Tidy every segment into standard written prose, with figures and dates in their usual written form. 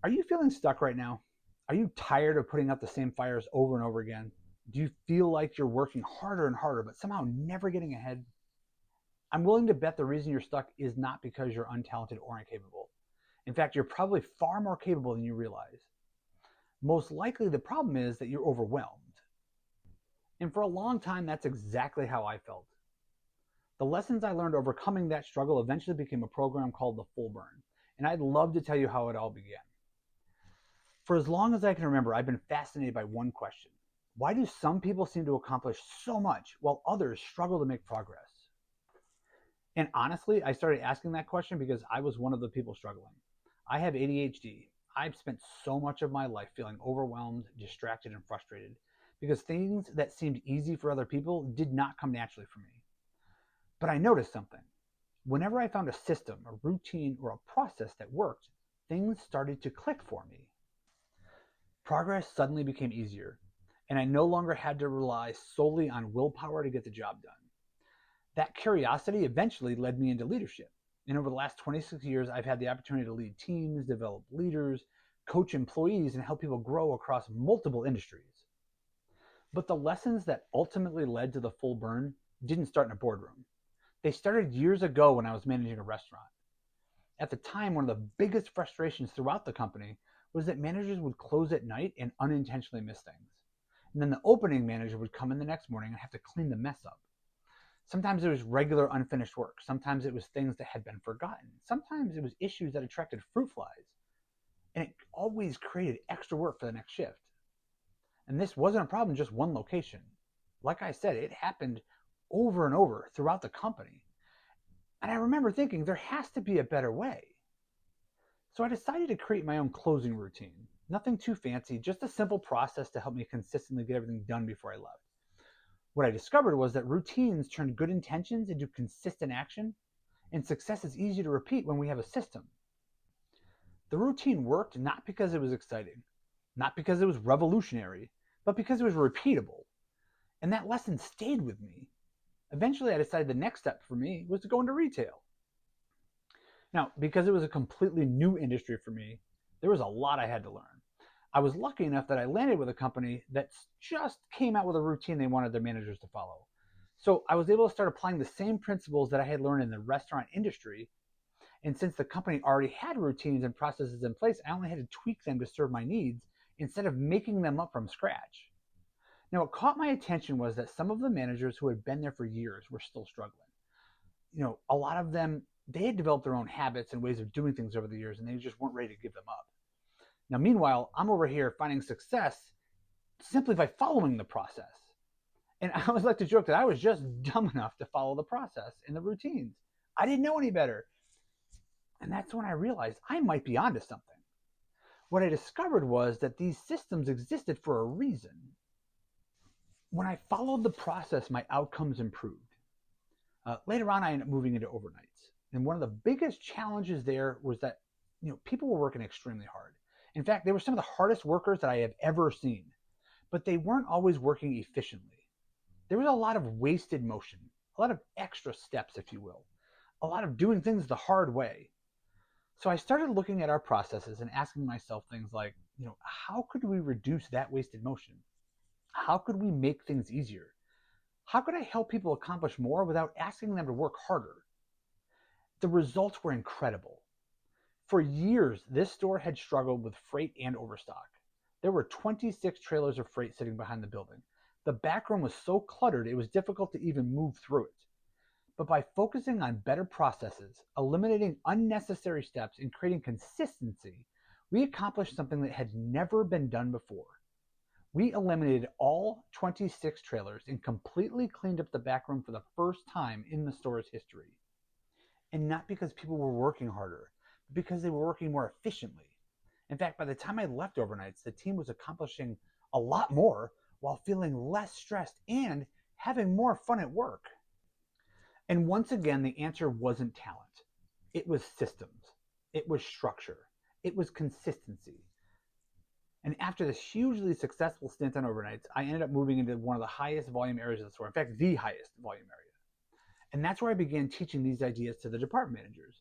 Are you feeling stuck right now? Are you tired of putting out the same fires over and over again? Do you feel like you're working harder and harder, but somehow never getting ahead? I'm willing to bet the reason you're stuck is not because you're untalented or incapable. In fact, you're probably far more capable than you realize. Most likely, the problem is that you're overwhelmed. And for a long time, that's exactly how I felt. The lessons I learned overcoming that struggle eventually became a program called the Full Burn. And I'd love to tell you how it all began. For as long as I can remember, I've been fascinated by one question. Why do some people seem to accomplish so much while others struggle to make progress? And honestly, I started asking that question because I was one of the people struggling. I have ADHD. I've spent so much of my life feeling overwhelmed, distracted, and frustrated because things that seemed easy for other people did not come naturally for me. But I noticed something. Whenever I found a system, a routine, or a process that worked, things started to click for me. Progress suddenly became easier, and I no longer had to rely solely on willpower to get the job done. That curiosity eventually led me into leadership. And over the last 26 years, I've had the opportunity to lead teams, develop leaders, coach employees, and help people grow across multiple industries. But the lessons that ultimately led to the full burn didn't start in a boardroom. They started years ago when I was managing a restaurant. At the time, one of the biggest frustrations throughout the company was that managers would close at night and unintentionally miss things. And then the opening manager would come in the next morning and have to clean the mess up. Sometimes it was regular unfinished work. Sometimes it was things that had been forgotten. Sometimes it was issues that attracted fruit flies. And it always created extra work for the next shift. And this wasn't a problem in just one location. Like I said, it happened over and over throughout the company. And I remember thinking there has to be a better way. So I decided to create my own closing routine. Nothing too fancy, just a simple process to help me consistently get everything done before I left. What I discovered was that routines turn good intentions into consistent action, and success is easy to repeat when we have a system. The routine worked not because it was exciting, not because it was revolutionary, but because it was repeatable. And that lesson stayed with me. Eventually, I decided the next step for me was to go into retail. Now, because it was a completely new industry for me, there was a lot I had to learn. I was lucky enough that I landed with a company that just came out with a routine they wanted their managers to follow. So I was able to start applying the same principles that I had learned in the restaurant industry. And since the company already had routines and processes in place, I only had to tweak them to serve my needs instead of making them up from scratch. Now, what caught my attention was that some of the managers who had been there for years were still struggling. A lot of them, they had developed their own habits and ways of doing things over the years, and they just weren't ready to give them up. Now, meanwhile, I'm over here finding success simply by following the process. And I always like to joke that I was just dumb enough to follow the process and the routines. I didn't know any better. And that's when I realized I might be onto something. What I discovered was that these systems existed for a reason. When I followed the process, my outcomes improved. Later on, I ended up moving into overnights. And one of the biggest challenges there was that people were working extremely hard. In fact, they were some of the hardest workers that I have ever seen, but they weren't always working efficiently. There was a lot of wasted motion, a lot of extra steps, if you will, a lot of doing things the hard way. So I started looking at our processes and asking myself things like, how could we reduce that wasted motion? How could we make things easier? How could I help people accomplish more without asking them to work harder? The results were incredible. For years, this store had struggled with freight and overstock. There were 26 trailers of freight sitting behind the building. The back room was so cluttered it was difficult to even move through it. But by focusing on better processes, eliminating unnecessary steps, and creating consistency, we accomplished something that had never been done before. We eliminated all 26 trailers and completely cleaned up the back room for the first time in the store's history. And not because people were working harder, but because they were working more efficiently. In fact, by the time I left overnights, the team was accomplishing a lot more while feeling less stressed and having more fun at work. And once again, the answer wasn't talent. It was systems. It was structure. It was consistency. And after this hugely successful stint on overnights, I ended up moving into one of the highest volume areas of the store. In fact, the highest volume area. And that's where I began teaching these ideas to the department managers.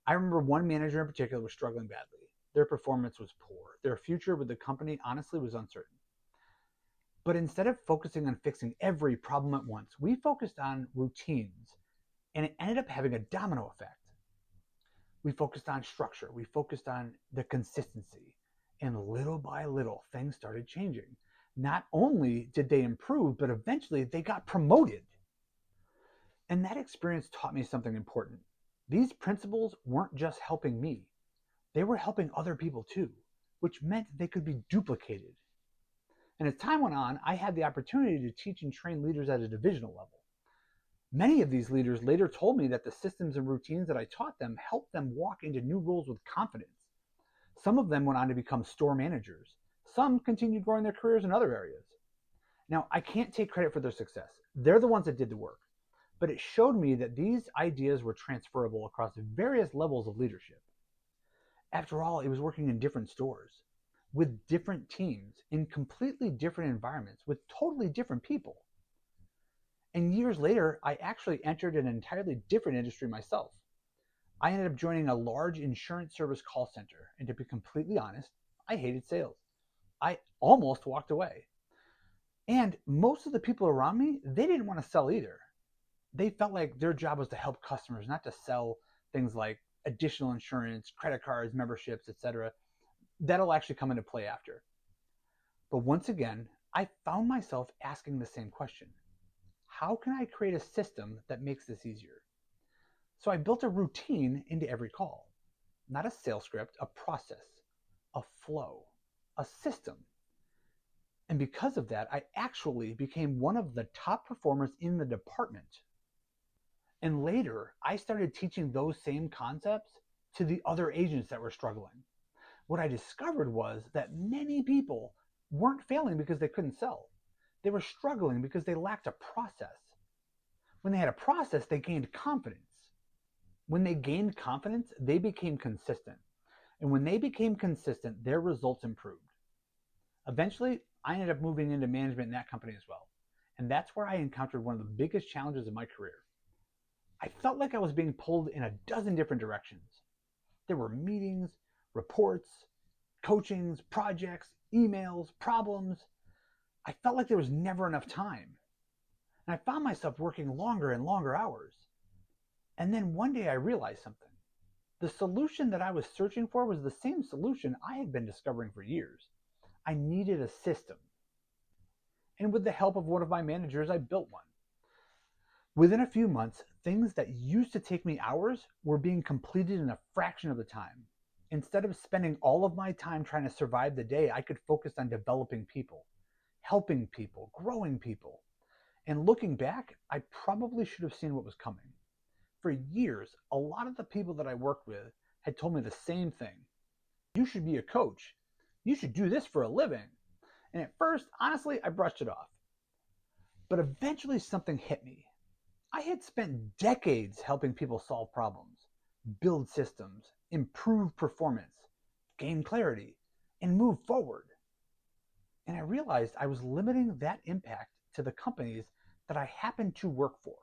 I remember one manager in particular was struggling badly. their performance was poor. Their future with the company honestly was uncertain. But instead of focusing on fixing every problem at once, we focused on routines, and it ended up having a domino effect. We focused on structure, we focused on the consistency, and little by little, things started changing. Not only did they improve, but eventually they got promoted. And that experience taught me something important. These principles weren't just helping me, they were helping other people too, which meant they could be duplicated. And as time went on, I had the opportunity to teach and train leaders at a divisional level. Many of these leaders later told me that the systems and routines that I taught them helped them walk into new roles with confidence. Some of them went on to become store managers. Some continued growing their careers in other areas. Now, I can't take credit for their success. They're the ones that did the work. But it showed me that these ideas were transferable across various levels of leadership. After all, it was working in different stores, with different teams, in completely different environments, with totally different people. And years later, I actually entered an entirely different industry myself. I ended up joining a large insurance service call center, and to be completely honest, I hated sales. I almost walked away. And most of the people around me, they didn't want to sell either. They felt like their job was to help customers, not to sell things like additional insurance, credit cards, memberships, etc. That'll actually come into play after. But once again, I found myself asking the same question. How can I create a system that makes this easier? So I built a routine into every call. Not a sales script, a process, a flow, a system. And because of that, I actually became one of the top performers in the department. And later, I started teaching those same concepts to the other agents that were struggling. What I discovered was that many people weren't failing because they couldn't sell. They were struggling because they lacked a process. When they had a process, they gained confidence. When they gained confidence, they became consistent. And when they became consistent, their results improved. Eventually, I ended up moving into management in that company as well. And that's where I encountered one of the biggest challenges of my career. I felt like I was being pulled in a dozen different directions. There were meetings, reports, coachings, projects, emails, problems. I felt like there was never enough time. And I found myself working longer and longer hours. And then one day I realized something. The solution that I was searching for was the same solution I had been discovering for years. I needed a system. And with the help of one of my managers, I built one. Within a few months, things that used to take me hours were being completed in a fraction of the time. Instead of spending all of my time trying to survive the day, I could focus on developing people, helping people, growing people. And looking back, I probably should have seen what was coming. For years, a lot of the people that I worked with had told me the same thing. You should be a coach. You should do this for a living. And at first, honestly, I brushed it off. But eventually something hit me. I had spent decades helping people solve problems, build systems, improve performance, gain clarity, and move forward. And I realized I was limiting that impact to the companies that I happened to work for.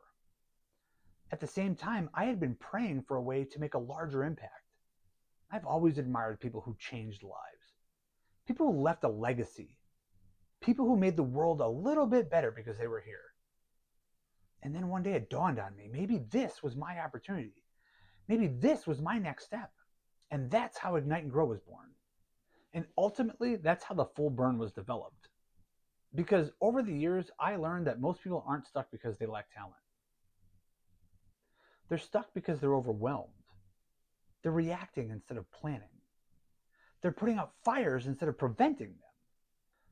At the same time, I had been praying for a way to make a larger impact. I've always admired people who changed lives, people who left a legacy, people who made the world a little bit better because they were here. And then one day it dawned on me, maybe this was my opportunity. Maybe this was my next step. And that's how Ignite and Grow was born. And ultimately, that's how the Full Burn was developed. Because over the years, I learned that most people aren't stuck because they lack talent. They're stuck because they're overwhelmed. They're reacting instead of planning. They're putting out fires instead of preventing them.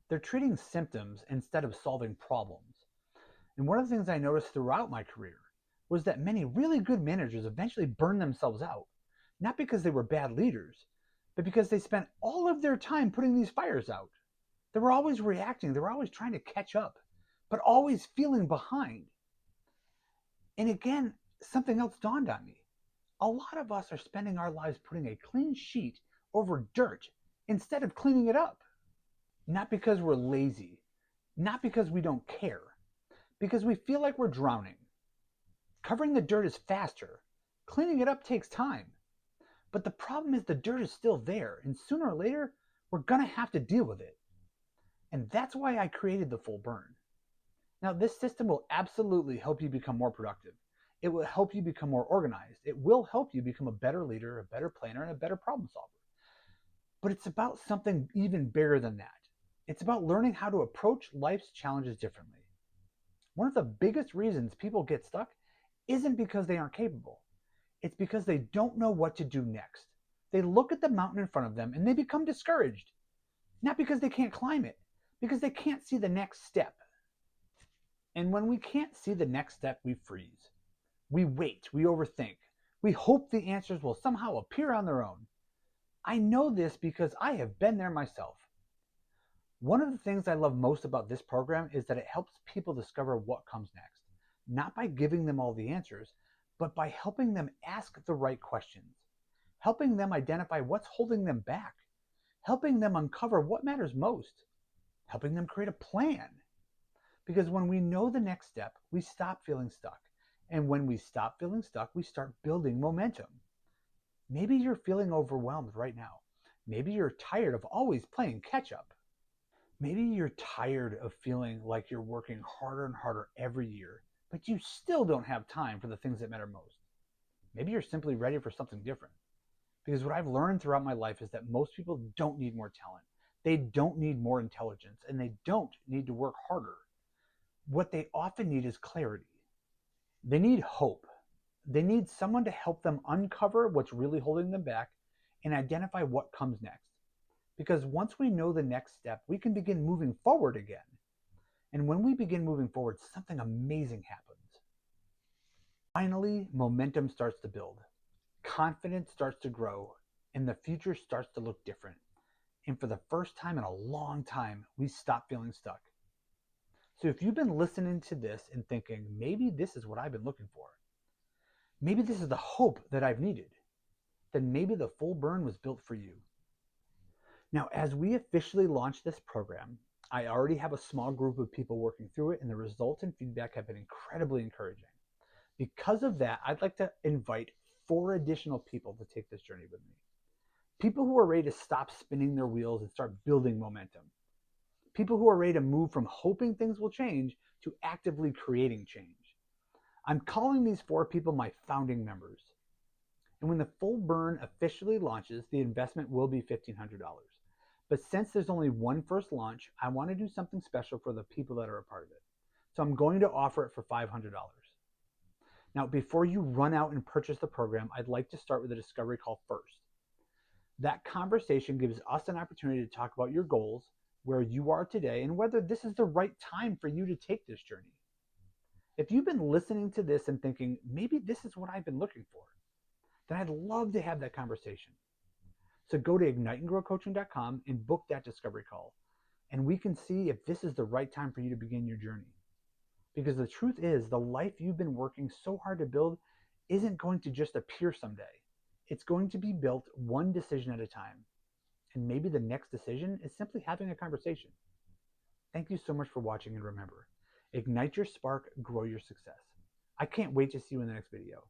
They're treating symptoms instead of solving problems. And one of the things I noticed throughout my career was that many really good managers eventually burned themselves out, not because they were bad leaders, but because they spent all of their time putting these fires out. They were always reacting, they were always trying to catch up, but always feeling behind. And again, something else dawned on me. A lot of us are spending our lives putting a clean sheet over dirt instead of cleaning it up. Not because we're lazy, not because we don't care, because we feel like we're drowning. Covering the dirt is faster. Cleaning it up takes time. But the problem is the dirt is still there, and sooner or later, we're going to have to deal with it. And that's why I created the full burn. Now, this system will absolutely help you become more productive. It will help you become more organized. It will help you become a better leader, a better planner, and a better problem solver. But it's about something even bigger than that. It's about learning how to approach life's challenges differently. One of the biggest reasons people get stuck isn't because they aren't capable. It's because they don't know what to do next. They look at the mountain in front of them and they become discouraged. Not because they can't climb it, because they can't see the next step. And when we can't see the next step, we freeze. We wait, we overthink. We hope the answers will somehow appear on their own. I know this because I have been there myself. One of the things I love most about this program is that it helps people discover what comes next, not by giving them all the answers, but by helping them ask the right questions, helping them identify what's holding them back, helping them uncover what matters most, helping them create a plan. Because when we know the next step, we stop feeling stuck. And when we stop feeling stuck, we start building momentum. Maybe you're feeling overwhelmed right now. Maybe you're tired of always playing catch up. Maybe you're tired of feeling like you're working harder and harder every year, but you still don't have time for the things that matter most. Maybe you're simply ready for something different. Because what I've learned throughout my life is that most people don't need more talent. They don't need more intelligence, and they don't need to work harder. What they often need is clarity. They need hope. They need someone to help them uncover what's really holding them back and identify what comes next. Because once we know the next step, we can begin moving forward again. And when we begin moving forward, something amazing happens. Finally, momentum starts to build. Confidence starts to grow, and the future starts to look different. And for the first time in a long time, we stop feeling stuck. So if you've been listening to this and thinking, maybe this is what I've been looking for, maybe this is the hope that I've needed, then maybe the full burn was built for you. Now, as we officially launch this program, I already have a small group of people working through it, and the results and feedback have been incredibly encouraging. Because of that, I'd like to invite 4 additional people to take this journey with me. People who are ready to stop spinning their wheels and start building momentum. People who are ready to move from hoping things will change to actively creating change. I'm calling these 4 people my founding members. And when the full burn officially launches, the investment will be $1,500. But since there's only one first launch, I want to do something special for the people that are a part of it. So I'm going to offer it for $500. Now, before you run out and purchase the program, I'd like to start with a discovery call first. That conversation gives us an opportunity to talk about your goals, where you are today, and whether this is the right time for you to take this journey. If you've been listening to this and thinking, maybe this is what I've been looking for, then I'd love to have that conversation. So go to igniteandgrowcoaching.com and book that discovery call. And we can see if this is the right time for you to begin your journey. Because the truth is, the life you've been working so hard to build isn't going to just appear someday. It's going to be built one decision at a time. And maybe the next decision is simply having a conversation. Thank you so much for watching, and remember, ignite your spark, grow your success. I can't wait to see you in the next video.